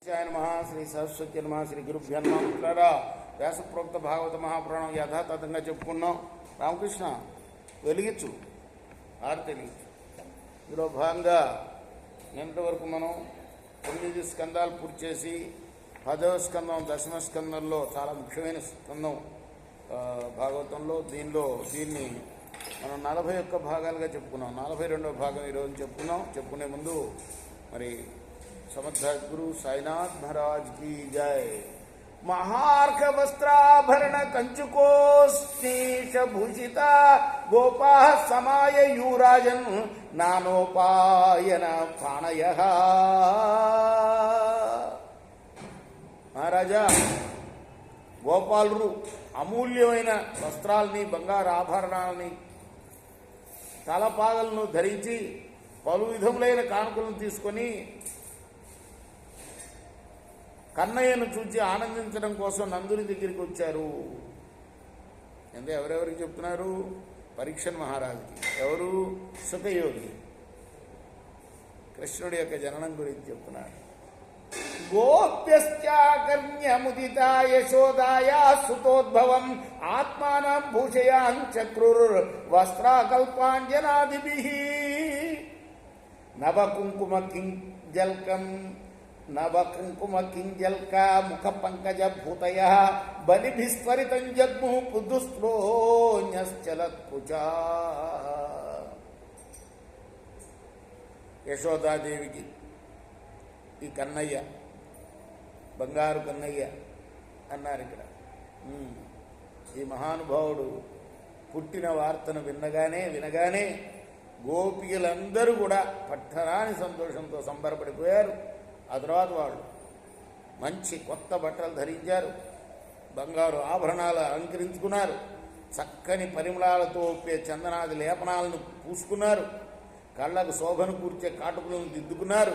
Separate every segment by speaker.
Speaker 1: శ్రీ సరస్వతి నమ శ్రీ గురుభ్యో నమః. మిత్రులారా, వ్యాసప్రోక్త భాగవత మహాపురాణం యథాతథంగా చెప్పుకున్నాం. రామకృష్ణ వెలిగించు, ఆరతి వెలిగించు. ఇందులో భాగంగా నిన్నటి వరకు మనం 9 స్కందాలు పూర్తి చేసి 10వ స్కందం దశమ స్కందంలో చాలా ముఖ్యమైన స్కందం భాగవతంలో దీన్ని మనం 41 భాగాలుగా చెప్పుకున్నాం. 42వ భాగం ఈరోజు చెప్పుకునే ముందు మరి समर्थ गुरु साईनाथ महाराज की जय. महार्घ वस्त्राभरण कंचुकोष्णीश भूषिता गोपा समाय यूराजन नानोपायन पाणय. महाराजा గోపాలురు అమూల్యమైన వస్త్రాలని బంగారు ఆభరణాలని తలపాగలను ధరించి పలు విధములైన కానుకలను తీసుకొని కన్నయ్యను చూచి ఆనందించడం కోసం నందుని దగ్గరికి వచ్చారు. అంటే ఎవరెవరికి చెప్తున్నారు? పరీక్షన్ మహారాజుకి. ఎవరు? సుఖయోగి. కృష్ణుడి యొక్క జననం గురించి చెప్తున్నారు. గోప్యశ్చాకర్ణ్యముదిత యశోదాయా సుతోద్భవం ఆత్మానం భూషయాన్ చక్రుర్ వస్త్రాకల్పాంజనాదిభిః నవకుంకుమ కింజల్కం నవకుంకుమ కింజల్క ముఖ పంకజ భూతయ బలిభిస్వరితం జగ్ము పుదుస్రోణ్యశ్చలత్కుచా. యశోదాదేవికి ఈ కన్నయ్య, బంగారు కన్నయ్య అన్నారు ఇక్కడ. ఈ మహానుభావుడు పుట్టిన వార్తను వినగానే గోపికలందరూ కూడా పట్టరాని సంతోషంతో సంబరపడిపోయారు. ఆ తర్వాత వాళ్ళు మంచి కొత్త బట్టలు ధరించారు, బంగారు ఆభరణాలు అలంకరించుకున్నారు, చక్కని పరిమళాలతో ఒప్పే చందనాది లేపనాలను పూసుకున్నారు, కళ్ళకు శోభను కూర్చే కాటుకులను దిద్దుకున్నారు.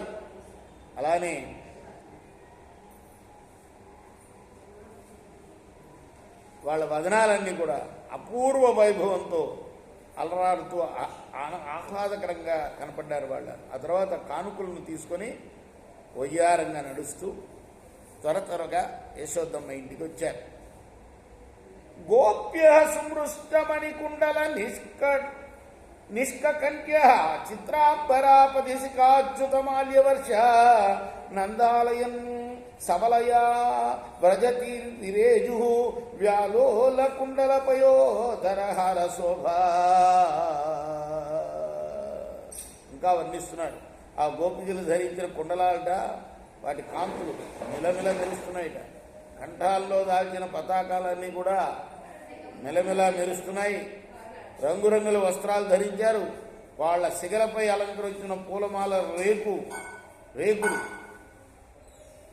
Speaker 1: అలానే వాళ్ళ వదనాలన్నీ కూడా అపూర్వ వైభవంతో అలరాడుతూ ఆహ్లాదకరంగా కనపడ్డారు వాళ్ళు. ఆ తర్వాత కానుకలను తీసుకొని వయ్యారంగా నడుస్తూ త్వరగా యశోదమ్మ ఇంటికి వచ్చారు. గోప్య సుమృష్టమణి కుండల నిష్కంఠ్య చిత్రాంబరాపదిశికాచ్యుతమాల్యవర్ష నందాలయం సబలయా వ్రజతి విరేజు వ్యాలోల కుండల పయోధరహార శోభ. ఇంకా వర్ణిస్తున్నాడు. ఆ గోపికలు ధరించిన కుండలాట వాటి కాంతులు మిలమిల మెరుస్తున్నాయిట. కంఠాల్లో దాల్చిన పతాకాలన్నీ కూడా మిలమిలా మెరుస్తున్నాయి. రంగురంగుల వస్త్రాలు ధరించారు. వాళ్ళ శిగలపై అలంకరించిన పూలమాల రేకులు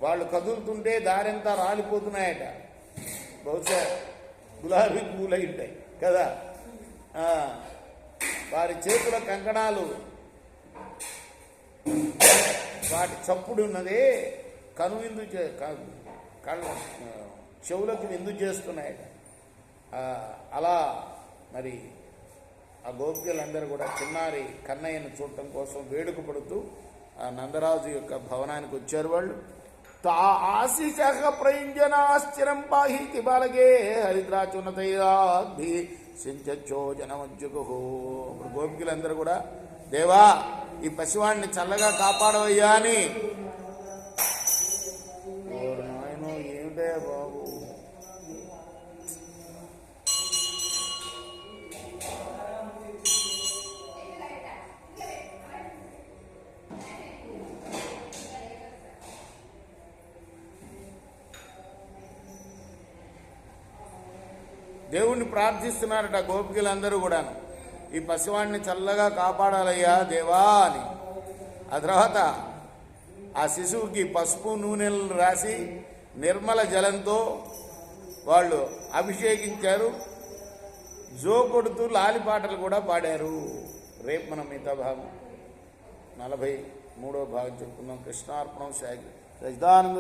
Speaker 1: వాళ్ళు కదులుతుంటే దారంతా రాలిపోతున్నాయట. బహుశా గులాబీ పువ్వులు ఉంటాయి కదా. వారి చేతుల కంకణాలు వాటి చప్పుడు ఉన్నదే కనువిందు చెవులకు విందు చేస్తున్నాయట. అలా మరి ఆ గోపికలందరూ కూడా చిన్నారి కన్నయ్యను చూడటం కోసం వేడుక పడుతూ ఆ నందరాజు యొక్క భవనానికి వచ్చారు. వాళ్ళు తా ఆశిష ప్రయుంజనాశ్చరం పాహీతి బాలగే హరిద్రాచున్నతైరాభి సించో జనమజ్జుకు. ఇప్పుడు గోపికలందరూ కూడా దేవా ఈ పసివాడిని చల్లగా కాపాడవయ్యా అని. నాయనో ఏమిటే బాబు, దేవుణ్ణి ప్రార్థిస్తున్నారట గోపికలందరూ కూడాను. ఈ పసివాడిని చల్లగా కాపాడాలయ్యా దేవా అని. ఆ తర్వాత ఆ శిశువుకి పసుపు నూనెలను రాసి నిర్మల జలంతో వాళ్ళు అభిషేకించారు. జోకొడుతూ లాలిపాటలు కూడా పాడారు. రేపు మనం మిగతా భాగం 43వ భాగం చెప్పుకున్నాం. కృష్ణార్పణం. సచిదానంద